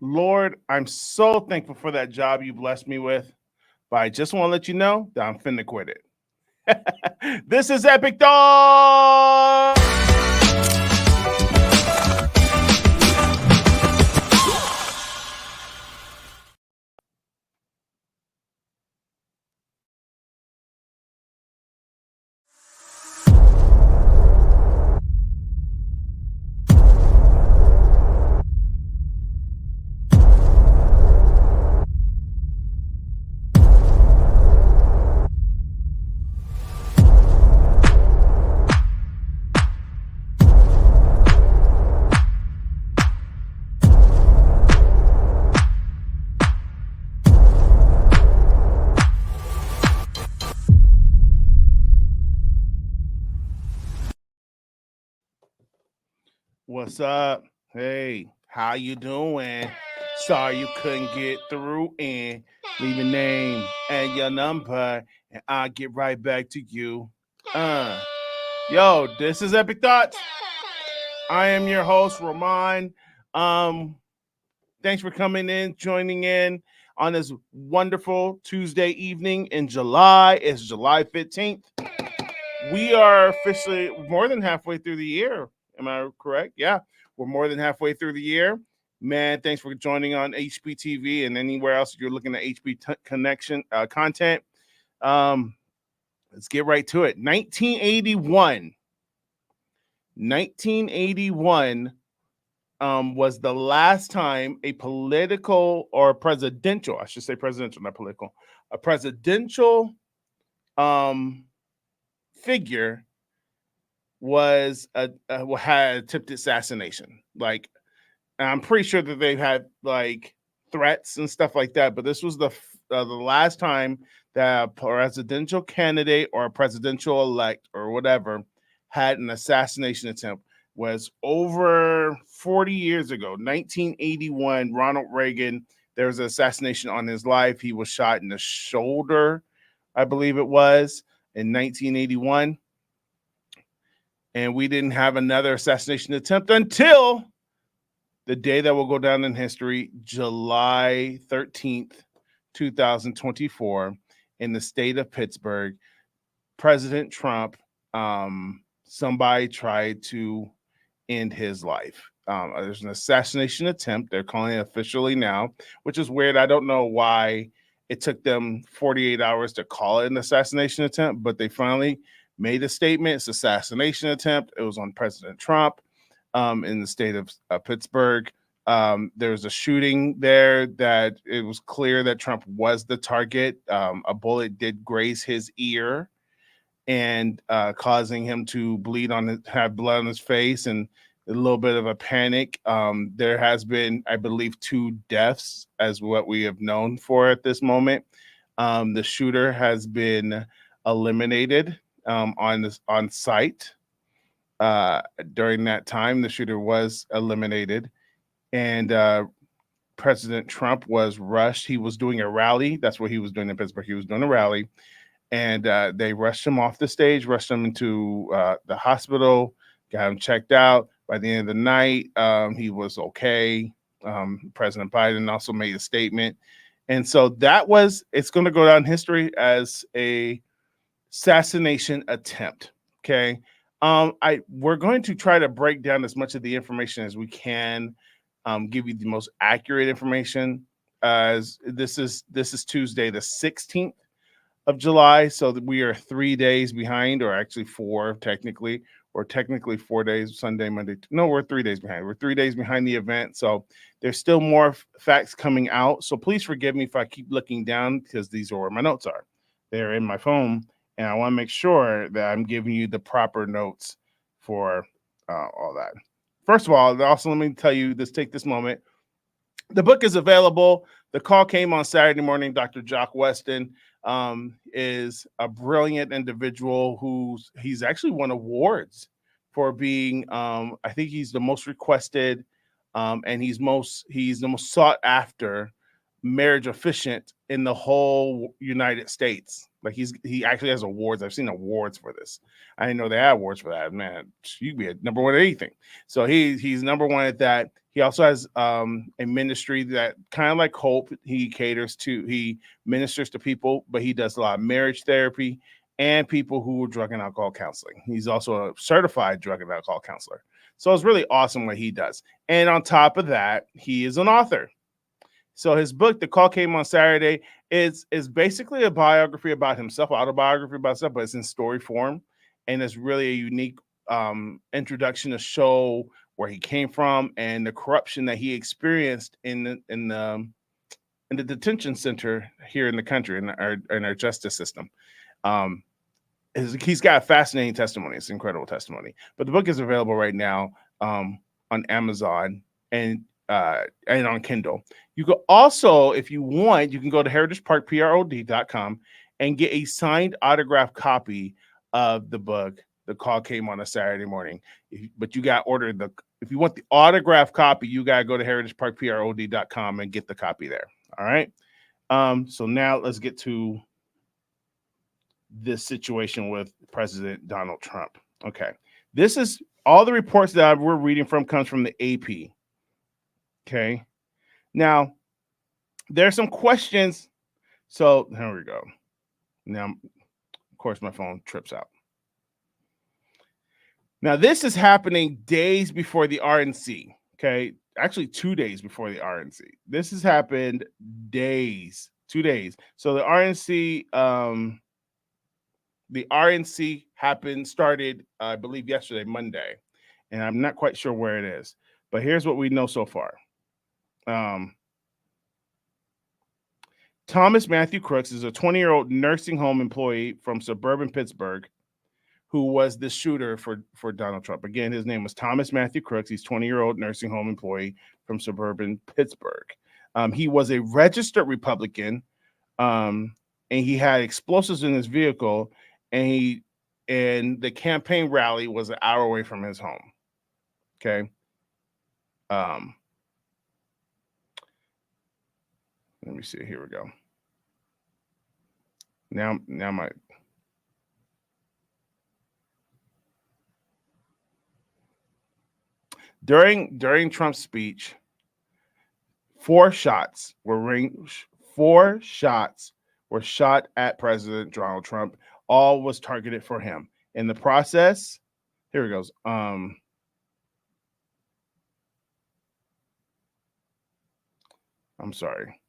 Lord, I'm so thankful for that job you blessed me with, but I just want to let you know that I'm finna quit it. This is Epic Dog. What's up? Hey, how you doing? Sorry you couldn't get through and leave your name and your number, and I'll get right back to you. Uh, Yo, this is Epic Thoughts. I am your host, Roman. Um, Thanks for coming in, joining in on this wonderful Tuesday evening in July. It's July 15th. We are officially more than halfway through the year. Am I correct? Yeah, we're more than halfway through the year. Man, thanks for joining on HBTV and anywhere else you're looking at Connection content. Um, let's get right to it. 1981 was the last time a political or presidential, I should say presidential, not political, a presidential um, figure was had attempted assassination. Like, I'm pretty sure that they've had like threats and stuff like that, but this was the last time that a presidential candidate or a presidential elect or whatever had an assassination attempt. Was over 40 years ago, 1981. Ronald Reagan. There was an assassination on his life. He was shot in the shoulder, I believe it was, in 1981. And we didn't have another assassination attempt until the day that will go down in history, July 13th, 2024, in the state of Pittsburgh. President Trump, somebody tried to end his life. There's an assassination attempt. They're calling it officially now, which is weird. I don't know why it took them 48 hours to call it an assassination attempt, but they finally made a statement. It's assassination attempt. It was on President Trump in the state of Pittsburgh. There was a shooting there that it was clear that Trump was the target. A bullet did graze his ear and causing him to have blood on his face and a little bit of a panic. There has been, I believe, 2 deaths as what we have known for at this moment. The shooter has been eliminated on site. During that time, the shooter was eliminated, and President Trump was rushed. He was doing a rally. That's what he was doing in Pittsburgh. He was doing a rally, and they rushed him off the stage, rushed him into the hospital, got him checked out. By the end of the night, he was okay. President Biden also made a statement. And so it's going to go down in history as a assassination attempt. Okay. We're going to try to break down as much of the information as we can, give you the most accurate information. As this is Tuesday, the 16th of July, so that we are 3 days behind, or actually 4 technically, or technically 4 days, Sunday, Monday. No, we're 3 days behind. We're 3 days behind the event, so there's still more facts coming out. So please forgive me if I keep looking down, because these are where my notes are. They're in my phone, and I want to make sure that I'm giving you the proper notes for all that. First of all, also let me tell you this. Take this moment. The book is available. The call came on Saturday morning. Dr. Jock Weston is a brilliant individual he's actually won awards for being, I think he's the most requested, and he's the most sought after marriage efficient in the whole United States. Like he actually has awards. I've seen awards for this. I didn't know they had awards for that. Man, you'd be a number one at anything. So he's number one at that. He also has a ministry that kind of like Hope. He ministers to people, but he does a lot of marriage therapy and people who are drug and alcohol counseling. He's also a certified drug and alcohol counselor. So it's really awesome what he does. And on top of that, he is an author. So his book, The Call Came on Saturday, is basically a biography about himself, autobiography about himself, but it's in story form. And it's really a unique introduction to show where he came from and the corruption that he experienced in the detention center here in the country, in our justice system. He's got a fascinating testimony. It's an incredible testimony. But the book is available right now on Amazon and on Kindle. You could also, if you want, you can go to heritageparkprod.com and get a signed autographed copy of the book. The Call Came on a Saturday Morning. But you got to order if you want the autographed copy, you got to go to heritageparkprod.com and get the copy there. All right. So now let's get to this situation with President Donald Trump. Okay. This is all the reports that we're reading from comes from the AP. Okay. Now, there are some questions. So here we go. Now, of course, my phone trips out. Now, this is happening days before the RNC. Okay. Actually, 2 days before the RNC. This has happened 2 days. So the RNC started, I believe, yesterday, Monday. And I'm not quite sure where it is. But here's what we know so far. Thomas Matthew Crooks is a 20-year-old nursing home employee from suburban Pittsburgh who was the shooter for Donald Trump. Again, his name was Thomas Matthew Crooks. He's 20-year-old nursing home employee from suburban Pittsburgh. He was a registered Republican, and he had explosives in his vehicle, and the campaign rally was an hour away from his home. Okay. Let me see. Here we go. Now during Trump's speech, 4 shots were shot at President Donald Trump. All was targeted for him. In the process, here it goes. I'm sorry.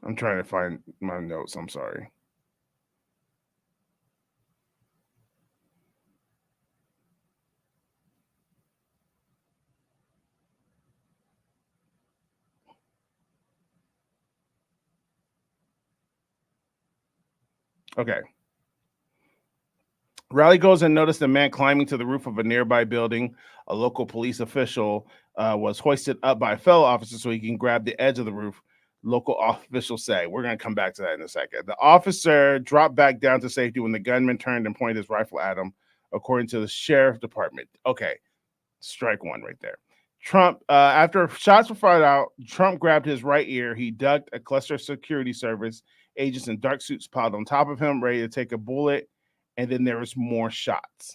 I'm trying to find my notes. I'm sorry. Okay. Rally goes and noticed a man climbing to the roof of a nearby building. A local police official was hoisted up by a fellow officer so he can grab the edge of the roof. Local officials say. We're going to come back to that in a second. The officer dropped back down to safety when the gunman turned and pointed his rifle at him, according to the sheriff department. Okay, strike one right there. Trump, after shots were fired out, Trump grabbed his right ear. He ducked. A cluster of security service agents in dark suits piled on top of him, ready to take a bullet. And then there was more shots.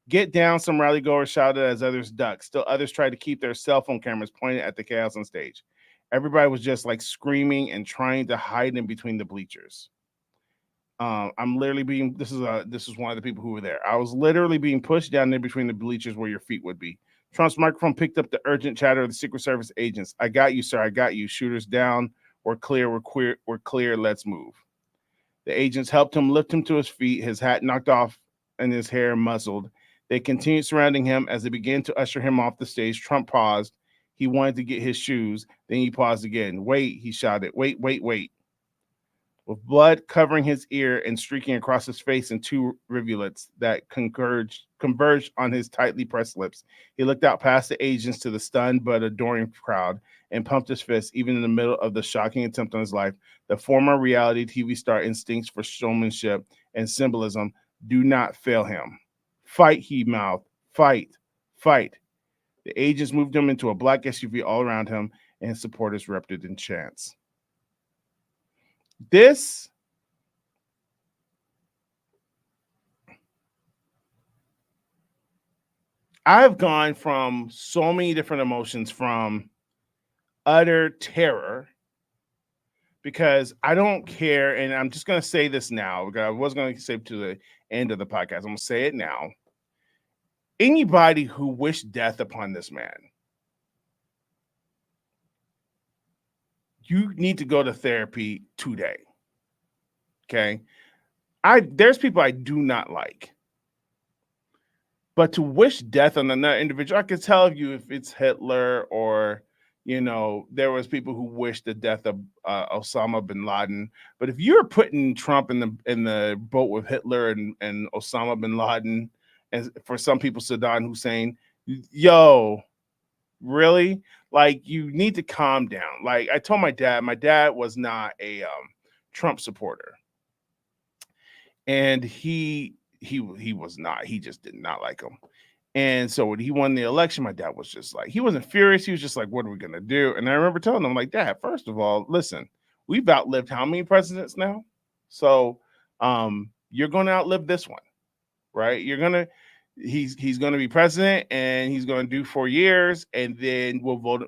Get down, some rally goers shouted as others ducked. Still others tried to keep their cell phone cameras pointed at the chaos on stage. Everybody was just like screaming and trying to hide in between the bleachers. I'm literally being, this is one of the people who were there. I was literally being pushed down there between the bleachers where your feet would be. Trump's microphone picked up the urgent chatter of the Secret Service agents. I got you, sir. I got you. Shooters down. We're clear. We're clear. Let's move. The agents helped him lift him to his feet, his hat knocked off and his hair muzzled. They continued surrounding him as they began to usher him off the stage. Trump paused. He wanted to get his shoes. Then he paused again. Wait, he shouted. Wait. With blood covering his ear and streaking across his face in 2 rivulets that converged on his tightly pressed lips, he looked out past the agents to the stunned but adoring crowd and pumped his fist, even in the middle of the shocking attempt on his life. The former reality TV star instincts for showmanship and symbolism Do not fail him. Fight, he mouthed. Fight, fight. The agents moved him into a black SUV all around him, and his supporters erupted in chants. This I've gone from so many different emotions, from utter terror, because I don't care, and I'm just going to say this now, because I was going to say it to the end of the podcast. I'm going to say it now. Anybody who wished death upon this man, you need to go to therapy today. Okay? There's people I do not like. But to wish death on another individual, I can tell you if it's Hitler, or, there was people who wished the death of Osama bin Laden. But if you're putting Trump in the boat with Hitler and Osama bin Laden, and for some people Saddam Hussein, yo, really? Like, you need to calm down. Like, I told my dad was not a Trump supporter, and he was not. He just did not like him. And so when he won the election, my dad was just like, he wasn't furious. He was just like, what are we going to do? And I remember telling him, like, Dad, first of all, listen, we've outlived how many presidents now? So you're going to outlive this one, right? He's going to be president, and he's going to do 4 years, and then we'll vote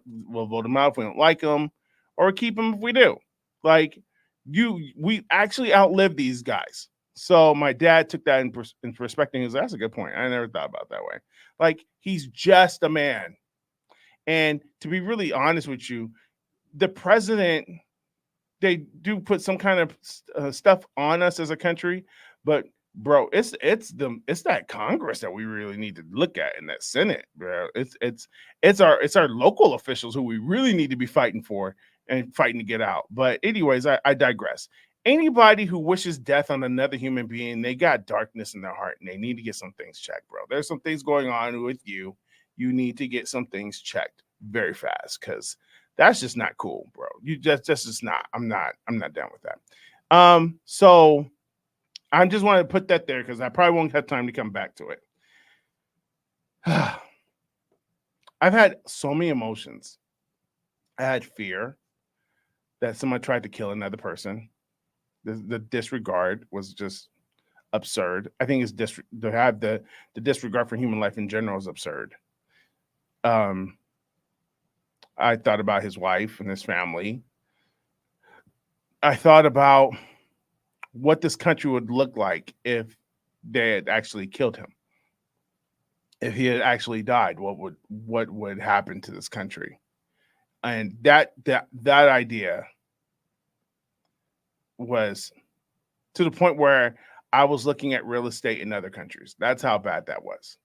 him out if we don't like him, or keep him if we do. Like, we actually outlived these guys. So my dad took that in perspective. He was, that's a good point. I never thought about it that way. Like, he's just a man. And to be really honest with you, the president, they do put some kind of stuff on us as a country, but bro, it's that Congress that we really need to look at, in that Senate, bro. It's our local officials who we really need to be fighting for and fighting to get out. But anyways, I digress. Anybody who wishes death on another human being, they got darkness in their heart, and they need to get some things checked, bro. There's some things going on with you. You need to get some things checked very fast, because that's just not cool, bro. That's just not. I'm not down with that. So I just wanted to put that there, because I probably won't have time to come back to it. I've had so many emotions. I had fear that someone tried to kill another person. The disregard was just absurd. I think to have the disregard for human life in general is absurd. I thought about his wife and his family. I thought about what this country would look like if they had actually killed him. If he had actually died, what would happen to this country? And that idea was to the point where I was looking at real estate in other countries. That's how bad that was.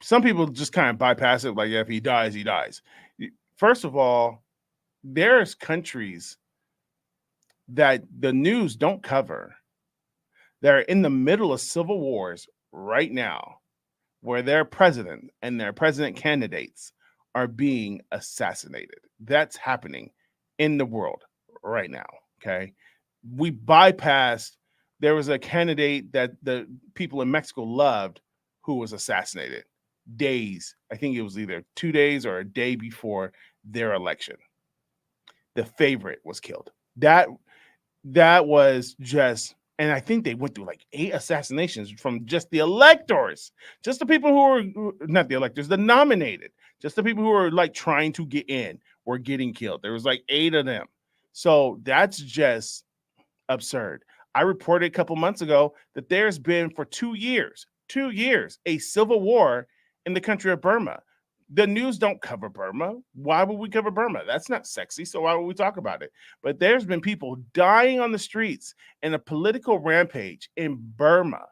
Some people just kind of bypass it, like, yeah, if he dies, he dies. First of all, there's countries that the news don't cover. They're in the middle of civil wars right now, where their president and their president candidates are being assassinated. That's happening in the world right now. Okay. We bypassed, there was a candidate that the people in Mexico loved who was assassinated days. I think it was either 2 days or a day before their election. The favorite was killed. That was just, and I think they went through like 8 assassinations from just the electors, just the people who were not the electors, the nominated, just the people who were like trying to get in were getting killed. There was like 8 of them. So that's just absurd. I reported a couple months ago that there's been for 2 years, a civil war in the country of Burma. The news don't cover Burma. Why would we cover Burma? That's not sexy, so why would we talk about it? But there's been people dying on the streets in a political rampage in Burma.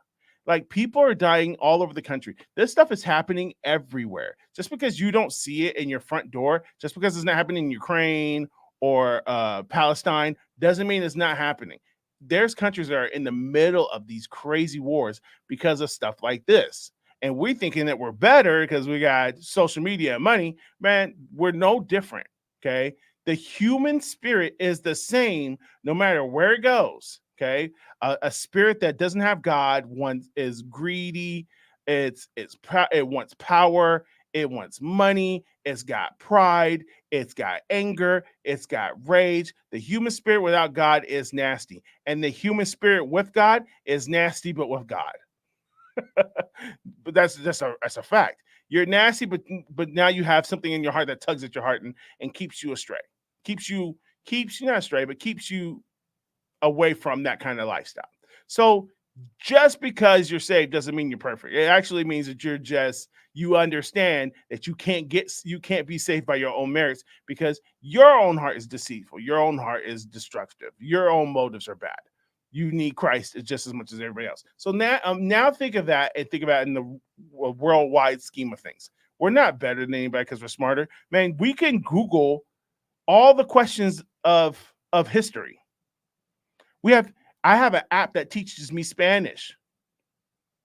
Like, people are dying all over the country. This stuff is happening everywhere. Just because you don't see it in your front door, just because it's not happening in Ukraine or Palestine, doesn't mean it's not happening. There's countries that are in the middle of these crazy wars because of stuff like this. And we're thinking that we're better because we got social media and money. Man, we're no different, okay? The human spirit is the same no matter where it goes, Okay, a spirit that doesn't have God is greedy. It wants power. It wants money. It's got pride. It's got anger. It's got rage. The human spirit without God is nasty, and the human spirit with God is nasty, but with God. But that's a fact. You're nasty, but now you have something in your heart that tugs at your heart and keeps you astray. Keeps you not astray, but keeps you away from that kind of lifestyle. So just because you're saved doesn't mean you're perfect. It actually means that you understand that you can't be saved by your own merits, because your own heart is deceitful, your own heart is destructive, your own motives are bad. You need Christ just as much as everybody else. So now think of that and think about it in the worldwide scheme of things. We're not better than anybody because we're smarter. Man, we can Google all the questions of history. I have an app that teaches me Spanish,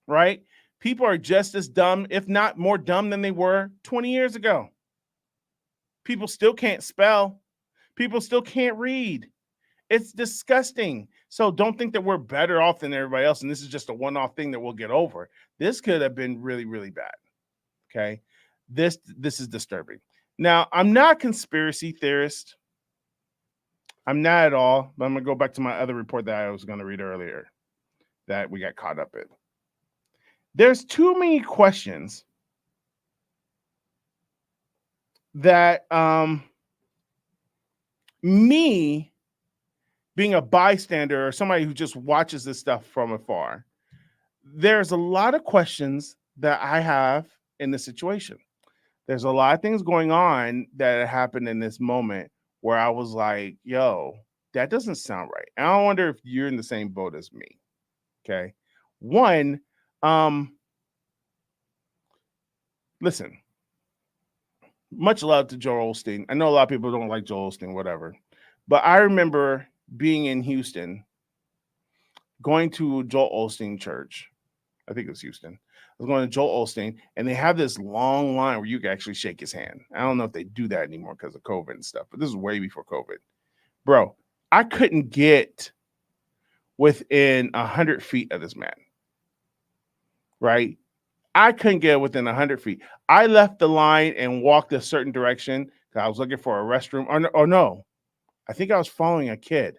right? People are just as dumb, if not more dumb than they were 20 years ago. People still can't spell. People still can't read. It's disgusting. So don't think that we're better off than everybody else, and this is just a one-off thing that we'll get over. This could have been really, really bad. Okay? This is disturbing. Now, I'm not a conspiracy theorist. I'm not at all, but I'm going to go back to my other report that I was going to read earlier that we got caught up in. There's too many questions that me being a bystander or somebody who just watches this stuff from afar, there's a lot of questions that I have in this situation. There's a lot of things going on that happened in this moment where I was like, yo, that doesn't sound right. And I wonder if you're in the same boat as me. Okay. One, listen, much love to Joel Osteen. I know a lot of people don't like Joel Osteen, whatever. But I remember being in Houston, going to Joel Osteen church. I think it was Houston. I was going to Joel Osteen, and they have this long line where you can actually shake his hand. I don't know if they do that anymore because of COVID and stuff, but this is way before COVID. Bro, I couldn't get within 100 feet of this man, right? I couldn't get within 100 feet. I left the line and walked a certain direction because I was looking for a restroom. Or no, I think I was following a kid.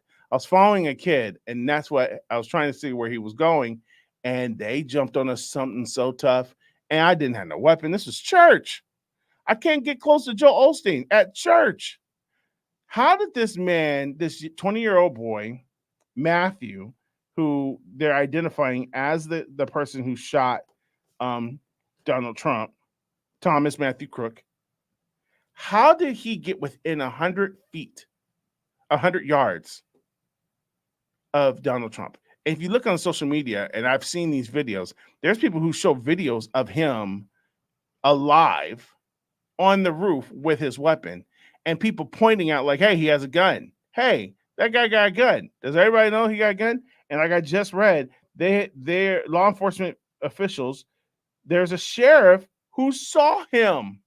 And that's what I was trying to see where he was going. And they jumped on us something so tough, and I didn't have no weapon. This was church. I can't get close to Joel Osteen at church. How did this man, this 20-year-old boy, Matthew, who they're identifying as the person who shot Donald Trump, Thomas Matthew Crook, how did he get within 100 feet, 100 yards of Donald Trump? If you look on social media, and I've seen these videos, there's people who show videos of him alive on the roof with his weapon, and people pointing out like, hey, he has a gun. Hey, that guy got a gun. Does everybody know he got a gun? And like I just read, they're law enforcement officials, there's a sheriff who saw him.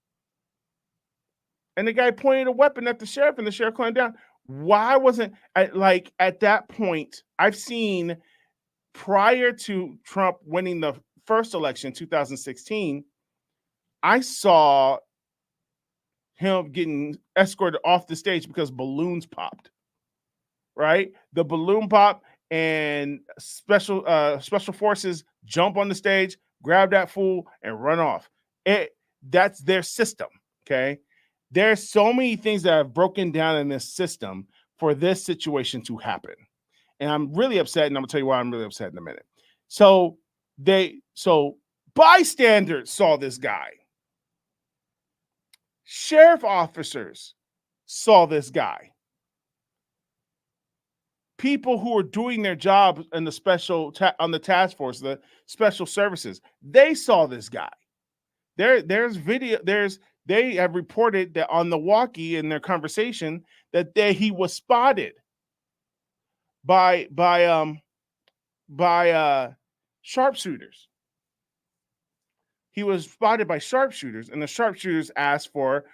And the guy pointed a weapon at the sheriff, and the sheriff climbed down. Why wasn't like at that point? I've seen prior to Trump winning the first election, 2016, I saw him getting escorted off the stage because balloons popped. Right, the balloon pop, and special forces jump on the stage, grab that fool, and run off. That's their system. Okay. There's so many things that have broken down in this system for this situation to happen. And I'm really upset, and I'm gonna tell you why I'm really upset in a minute. So bystanders saw this guy. Sheriff officers saw this guy. People who are doing their job in the on the task force, the special services, they saw this guy. There's video. They have reported that on the walkie in their conversation that he was spotted by sharpshooters. He was spotted by sharpshooters, and the sharpshooters asked for,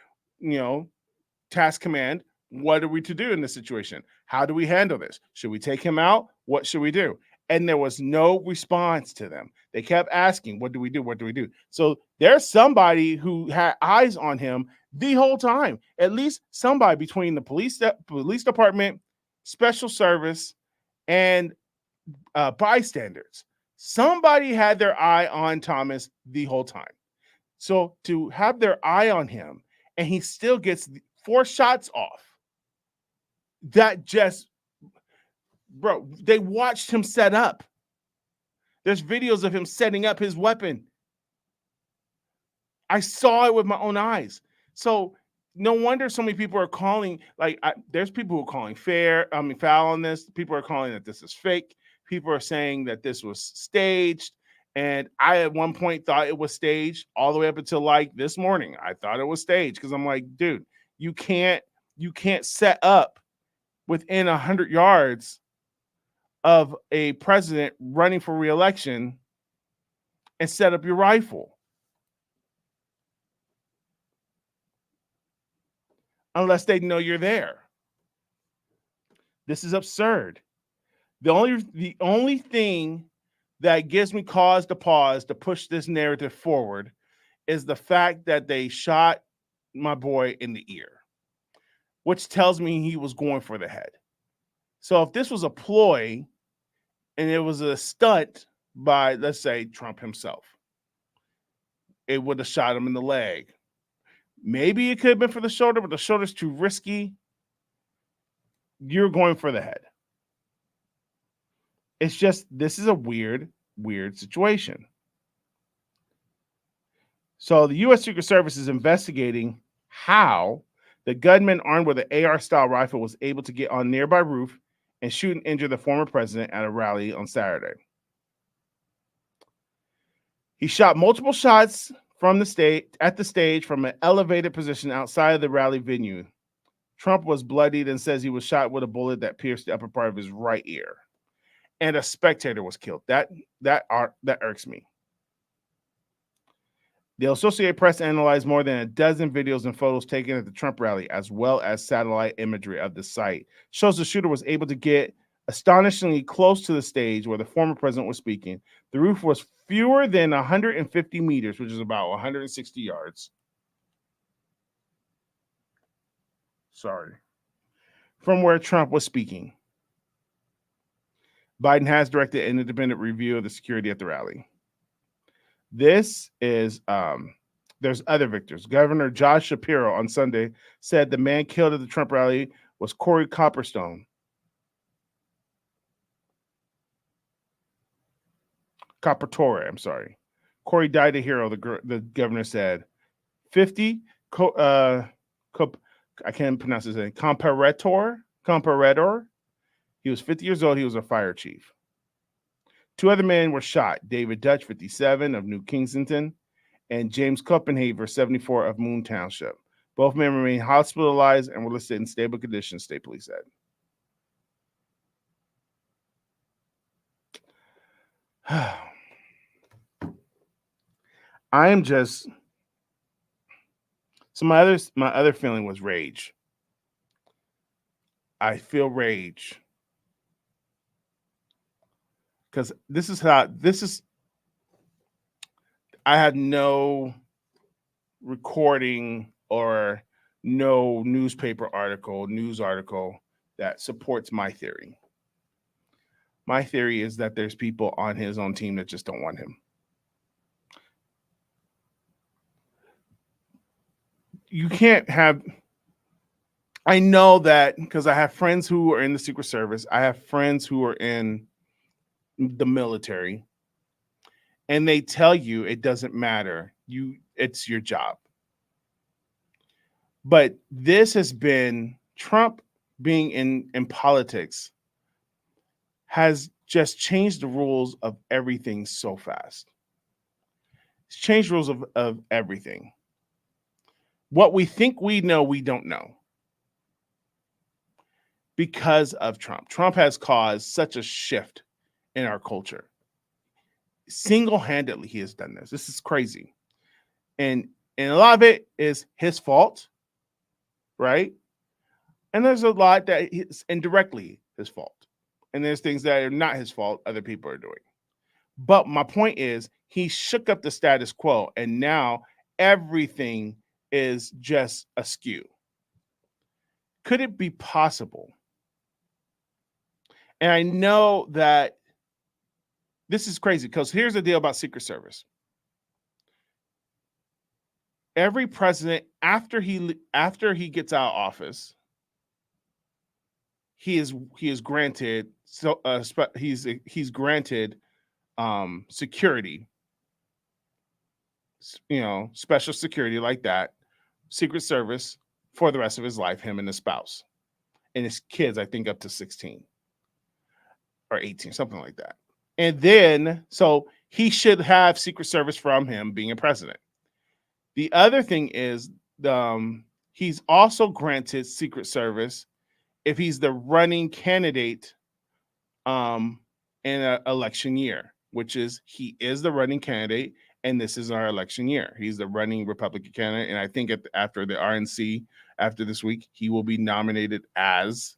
task command. What are we to do in this situation? How do we handle this? Should we take him out? What should we do? And there was no response to them. They kept asking, what do we do? What do we do? So there's somebody who had eyes on him the whole time. At least somebody between the police department, special service, and bystanders. Somebody had their eye on Thomas the whole time. So to have their eye on him and he still gets 4 shots off, that just, bro, they watched him set up. There's videos of him setting up his weapon. I saw it with my own eyes. So no wonder so many people are calling, there's people who are calling foul on this. People are calling that this is fake. People are saying that this was staged. And I at one point thought it was staged all the way up until like this morning. I thought it was staged because I'm like, dude, you can't set up within 100 yards of a president running for re-election and set up your rifle. Unless they know you're there. This is absurd. The only thing that gives me cause to pause to push this narrative forward is the fact that they shot my boy in the ear, which tells me he was going for the head. So if this was a ploy and it was a stunt by, let's say, Trump himself, it would have shot him in the leg. Maybe it could have been for the shoulder, but the shoulder's too risky. You're going for the head. It's just, this is a weird situation. So the U.S. Secret Service is investigating how the gunman armed with an AR-style rifle was able to get on a nearby roof and shoot and injure the former president at a rally on Saturday. He shot multiple shots from the stage from an elevated position outside of the rally venue. Trump was bloodied and says he was shot with a bullet that pierced the upper part of his right ear. And a spectator was killed. That irks me. The Associated Press analyzed more than a dozen videos and photos taken at the Trump rally, as well as satellite imagery of the site. Shows the shooter was able to get astonishingly close to the stage where the former president was speaking. The roof was fewer than 150 meters, which is about 160 yards. Sorry. From where Trump was speaking. Biden has directed an independent review of the security at the rally. This is, there's other victors. Governor Josh Shapiro on Sunday said the man killed at the Trump rally was Corey Copperstone. Coppertore, I'm sorry. Corey died a hero, the governor said. 50, I can't pronounce his name, Comparator. He was 50 years old. He was a fire chief. 2 other men were shot. David Dutch, 57, of New Kensington, and James Copenhaver, 74, of Moon Township. Both men remain hospitalized and were listed in stable condition, state police said. I am just... So my other feeling was rage. I feel rage. Because I had no recording or no news article that supports my theory. My theory is that there's people on his own team that just don't want him. You can't have... I know that because I have friends who are in the Secret Service. I have friends who are in the military, and they tell you it doesn't matter. It's your job. But this has been Trump being in politics has just changed the rules of everything so fast. It's changed rules of everything. What we think we know, we don't know. Because of Trump. Trump has caused such a shift in our culture. Single-handedly, he has done this. This is crazy. And a lot of it is his fault, right? And there's a lot that is indirectly his fault. And there's things that are not his fault, other people are doing. But my point is, he shook up the status quo, and now everything is just askew. Could it be possible? And I know that this is crazy because here's the deal about Secret Service. Every president, after he gets out of office, he is granted he's granted security, special security like that, Secret Service for the rest of his life, him and his spouse and his kids, I think up to 16 or 18, something like that. And then, so he should have Secret Service from him being a president. The other thing is, he's also granted Secret Service if he's the running candidate in an election year, which is he is the running candidate, and this is our election year. He's the running Republican candidate, and I think after the RNC, after this week, he will be nominated as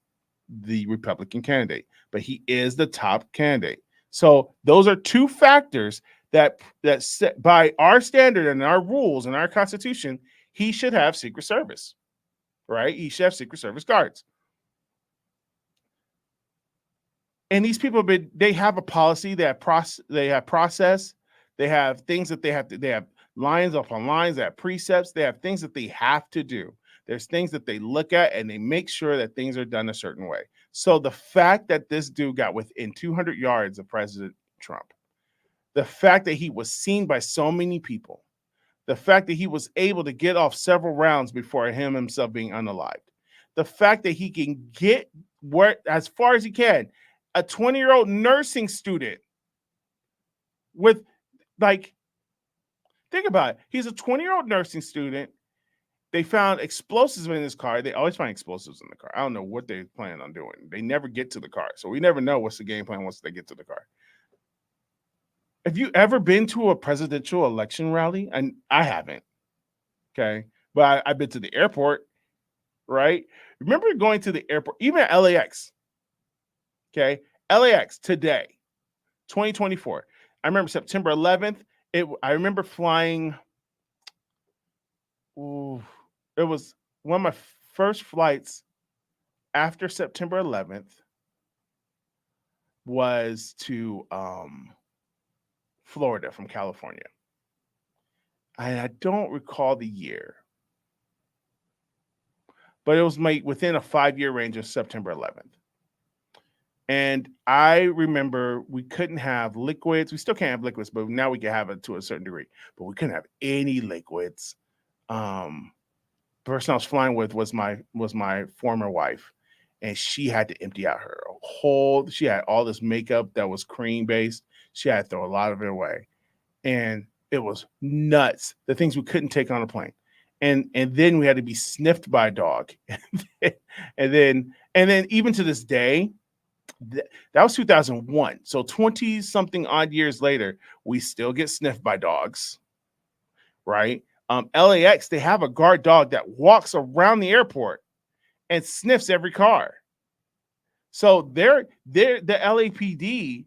the Republican candidate, but he is the top candidate. So those are two factors that set by our standard and our rules and our Constitution, he should have Secret Service, right? He should have Secret Service guards. And these people they have a policy, they have process, they have things that they have lines upon lines, they have precepts, they have things that they have to do. There's things that they look at and they make sure that things are done a certain way. So the fact that this dude got within 200 yards of President Trump, the fact that he was seen by so many people, the fact that he was able to get off several rounds before himself being unalived, the fact that he can get as far as he can, a 20-year-old nursing student with, like, think about it. He's a 20-year-old nursing student. They found explosives in his car. They always find explosives in the car. I don't know what they plan on doing. They never get to the car. So we never know what's the game plan once they get to the car. Have you ever been to a presidential election rally? And I haven't. Okay. But I've been to the airport, right? Remember going to the airport, even at LAX. Okay. LAX today, 2024. I remember September 11th. I remember flying. It was one of my first flights after September 11th was to Florida from California. And I don't recall the year, but it was within a 5-year range of September 11th. And I remember we couldn't have liquids. We still can't have liquids, but now we can have it to a certain degree. But we couldn't have any liquids. The person I was flying with was my former wife, and she had to empty out her whole. She had all this makeup that was cream based. She had to throw a lot of it away, and it was nuts. The things we couldn't take on a plane, and then we had to be sniffed by a dog, and then even to this day, that was 2001. So 20 something odd years later, we still get sniffed by dogs, right? LAX, they have a guard dog that walks around the airport and sniffs every car. So they're the LAPD,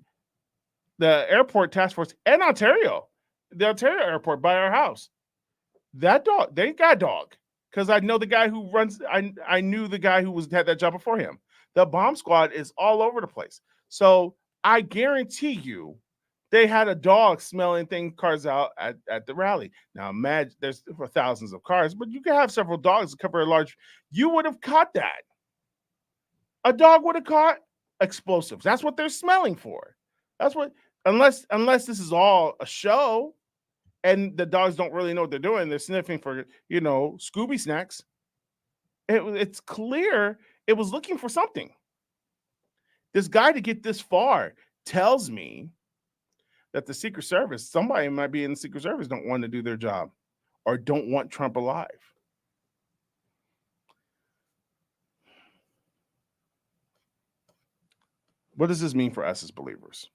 the airport task force, and Ontario, the Ontario airport by our house. That dog, they got a dog because I know the guy who runs. I knew the guy who had that job before him. The bomb squad is all over the place. So I guarantee you, they had a dog smelling cars out at the rally. Now imagine there's thousands of cars, but you can have several dogs to cover a large. You would have caught that. A dog would have caught explosives. That's what they're smelling for. That's what, unless this is all a show and the dogs don't really know what they're doing. They're sniffing for, Scooby snacks. It's clear it was looking for something. This guy to get this far tells me that the Secret Service, somebody might be in the Secret Service, don't want to do their job or don't want Trump alive. What does this mean for us as believers?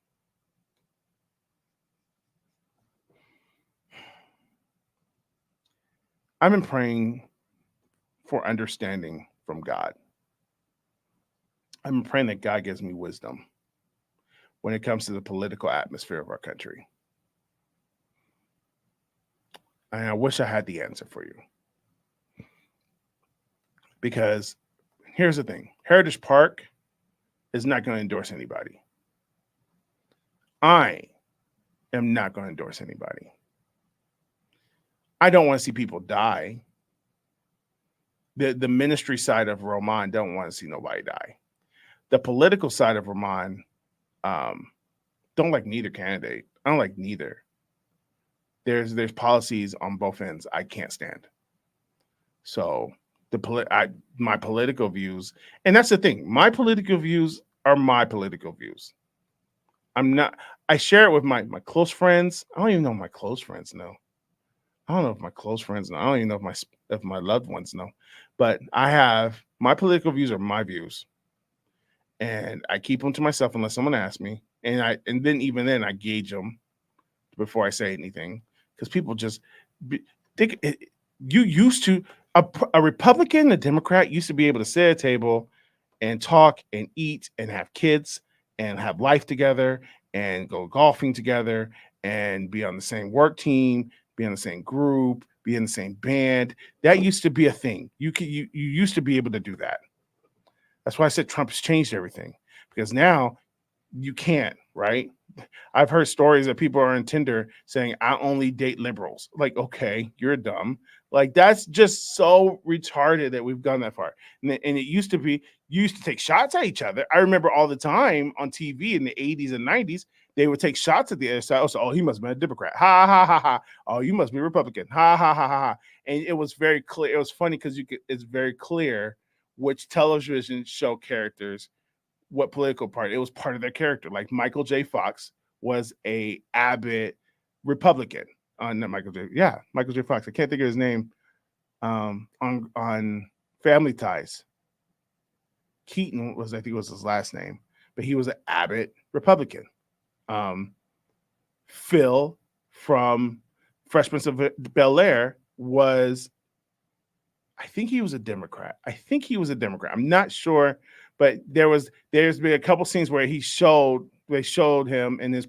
I've been praying for understanding from God. I've been praying that God gives me wisdom when it comes to the political atmosphere of our country. And I wish I had the answer for you. Because here's the thing, Heritage Park is not going to endorse anybody. I am not going to endorse anybody. I don't want to see people die. The ministry side of Roman don't want to see nobody die. The political side of Roman don't like neither candidate. I don't like neither. There's policies on both ends I can't stand. So my political views, and that's the thing. My political views are my political views. I share it with my close friends. I don't even know if my close friends know. I don't know if my close friends know. I don't even know if my loved ones know. But my political views are my views. And I keep them to myself unless someone asks me. And then even then I gauge them before I say anything. Because people just think you used to a Republican, a Democrat used to be able to sit at a table and talk and eat and have kids and have life together and go golfing together and be on the same work team, be in the same group, be in the same band. That used to be a thing. You used to be able to do that. That's why I said Trump has changed everything, because now you can't, right? I've heard stories that people are on Tinder saying, I only date liberals. Like, okay, you're dumb. Like, that's just so retarded that we've gone that far. And it used to be, you used to take shots at each other. I remember all the time on TV in the 80s and 90s, they would take shots at the other side. Oh, he must be a Democrat. Ha, ha, ha, ha. Oh, you must be a Republican. Ha, ha, ha, ha, ha. And it was very clear. It was funny because it's very clear which television show characters, what political party. It was part of their character. Like Michael J. Fox was a avid Republican. Not Michael J. Yeah, Michael J. Fox. I can't think of his name. On Family Ties. Keaton was, I think, was his last name, but he was an avid Republican. Phil from Fresh Prince of Bel-Air was, I think he was a Democrat. I'm not sure, but there's been a couple scenes where they showed him in his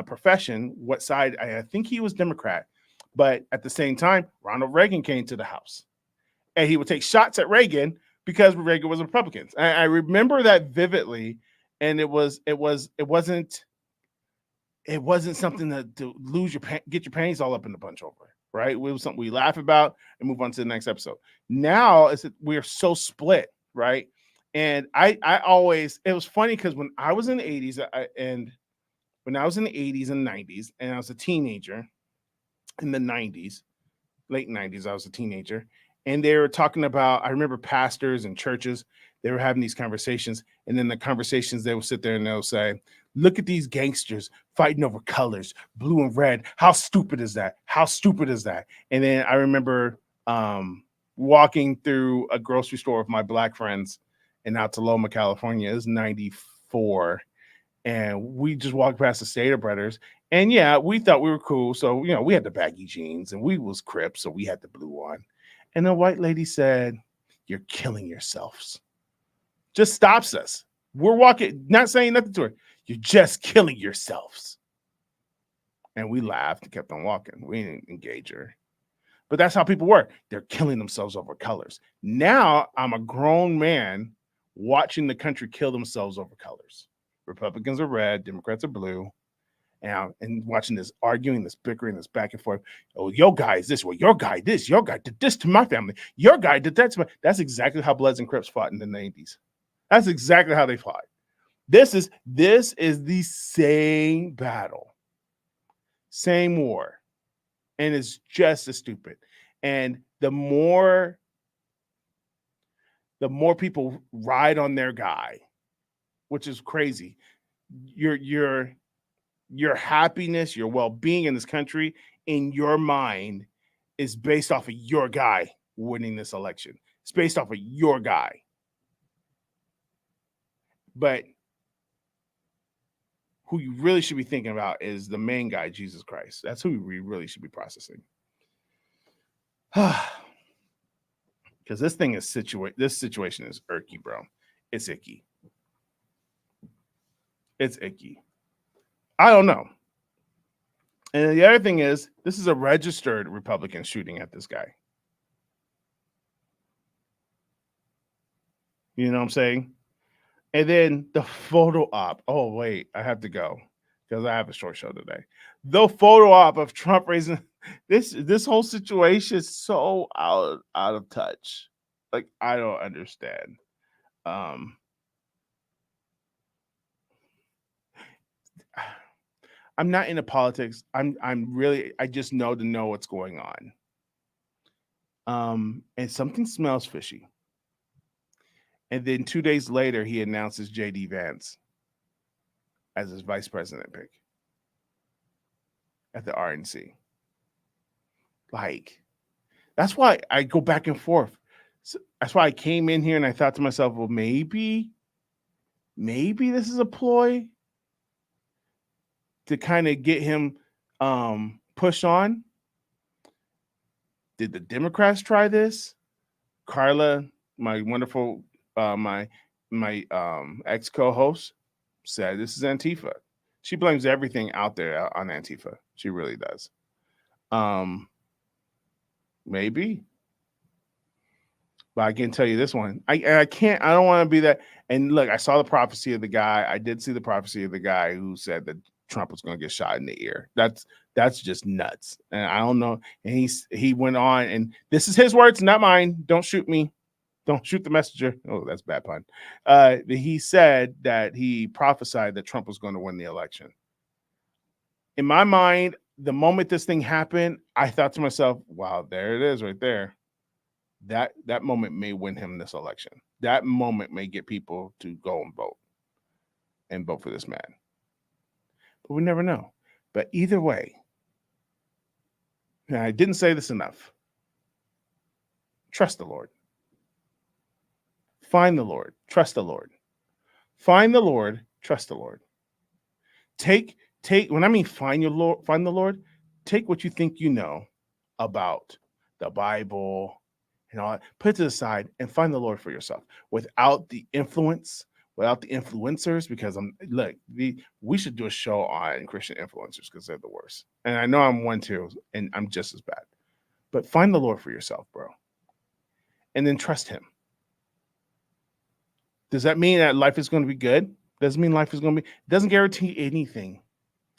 profession what side. I think he was Democrat, but at the same time, Ronald Reagan came to the House, and he would take shots at Reagan because Reagan was a Republican. I remember that vividly, and it wasn't something to get your panties all up in the bunch over. Right? It was something we laugh about and move on to the next episode. Now we're so split, right? And I always, it was funny because when I was in the 80s and 90s, and I was a teenager in the 90s, late 90s, I was a teenager, and they were talking about, I remember pastors and churches, they were having these conversations, and then the conversations, they would sit there and they'll say, look at these gangsters fighting over colors, blue and red. How stupid is that? How stupid is that? And then I remember walking through a grocery store with my black friends in Altaloma, California. It was 94. And we just walked past the Stater Brothers. And yeah, we thought we were cool. So, we had the baggy jeans and we was Crips. So we had the blue on. And the white lady said, you're killing yourselves. Just stops us. We're walking, not saying nothing to her. You're just killing yourselves. And we laughed and kept on walking. We didn't engage her. But that's how people work. They're killing themselves over colors. Now I'm a grown man watching the country kill themselves over colors. Republicans are red, Democrats are blue. And watching this arguing, this bickering, this back and forth. Oh, your guy is this way. Your guy this. Your guy did this to my family. Your guy did that to my. That's exactly how Bloods and Crips fought in the 90s. That's exactly how they fought. This is the same battle, same war, and it's just as stupid. And the more people ride on their guy, which is crazy, your happiness, your well-being in this country, in your mind, is based off of your guy winning this election. It's based off of your guy. But who you really should be thinking about is the main guy, Jesus Christ. That's who we really should be processing. Because this thing is this situation is irky, bro. It's icky. It's icky. I don't know. And the other thing is, this is a registered Republican shooting at this guy. You know what I'm saying? And then the photo op. Oh, wait, I have to go because I have a short show today. The photo op of Trump raising this whole situation is so out of touch. Like, I don't understand. I'm not into politics. I'm really, I just know to know what's going on. And something smells fishy. And then 2 days later, he announces JD Vance as his vice president pick at the RNC. Like, that's why I go back and forth. So that's why I came in here and I thought to myself, well, maybe this is a ploy to kind of get him push on. Did the Democrats try this? Carla, my wonderful my ex co-host, said this is Antifa. She blames everything out there on Antifa. She really does. Maybe. But I can tell you this one. I don't want to be that. And look, I saw the prophecy of the guy. I did see the prophecy of the guy who said that Trump was going to get shot in the ear. That's just nuts. And I don't know. And he went on, and this is his words, not mine. Don't shoot me. Don't shoot the messenger. Oh, that's a bad pun. He said that he prophesied that Trump was going to win the election. In my mind, the moment this thing happened, I thought to myself, wow, there it is right there. That moment may win him this election. That moment may get people to go and vote for this man. But we never know. But either way, and I didn't say this enough. Trust the Lord. Find the Lord. Trust the Lord. Find the Lord. Trust the Lord. Take when I mean find the Lord, take what you think you know about the Bible and all that, put it to the side and find the Lord for yourself without the influence, without the influencers, because we should do a show on Christian influencers because they're the worst. And I know I'm one too, and I'm just as bad. But find the Lord for yourself, bro. And then trust him. Does that mean that life is going to be good? Doesn't mean life is going to be, it doesn't guarantee anything.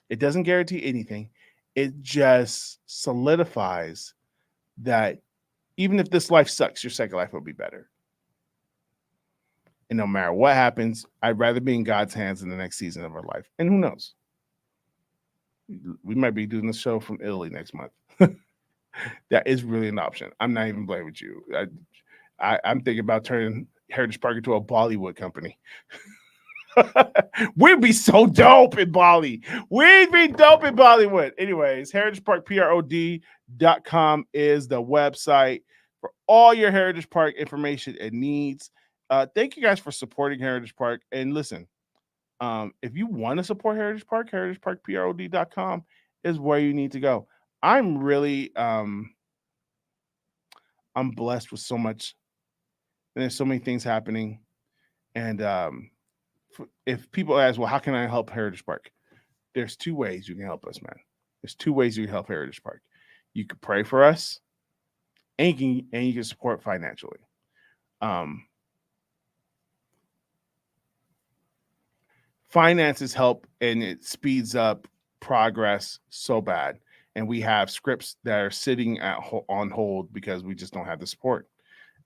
It doesn't guarantee anything. It just solidifies that even if this life sucks, your second life will be better. And no matter what happens, I'd rather be in God's hands in the next season of our life. And who knows? We might be doing the show from Italy next month. That is really an option. I'm not even blaming you. I'm thinking about turning Heritage Park into a Bollywood company. We'd be so dope in Bali. We'd be dope in Bollywood. Anyways, heritageparkprod.com is the website for all your Heritage Park information and needs. Thank you guys for supporting Heritage Park. And listen, if you want to support Heritage Park, heritageparkprod.com is where you need to go. I'm really I'm blessed with so much, and there's so many things happening. And if people ask, well, how can I help Heritage Park? There's two ways you can help us, man. There's two ways you can help Heritage Park. You can pray for us, and you can support financially. Finances help, and it speeds up progress so bad. And we have scripts that are sitting on hold because we just don't have the support.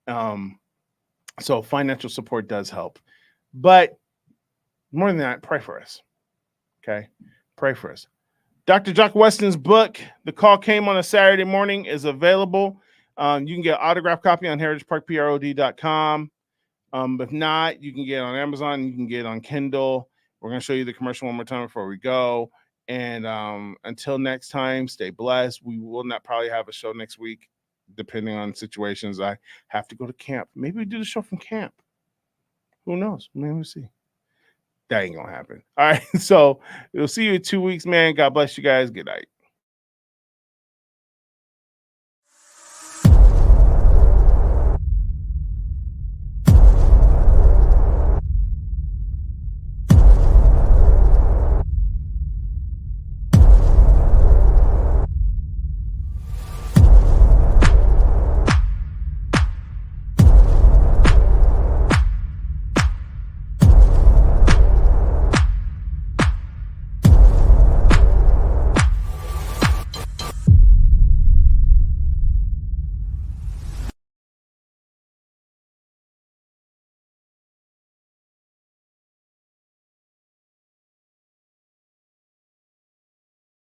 So financial support does help. But more than that, pray for us. Okay? Pray for us. Dr. Jock Weston's book, The Call Came on a Saturday Morning, is available. You can get an autographed copy on heritageparkprod.com. If not, you can get it on Amazon. You can get it on Kindle. We're going to show you the commercial one more time before we go. And until next time, stay blessed. We will not probably have a show next week, depending on situations. I have to go to camp. Maybe we do the show from camp. Who knows? Maybe we'll see. That ain't going to happen. All right. So we'll see you in 2 weeks, man. God bless you guys. Good night.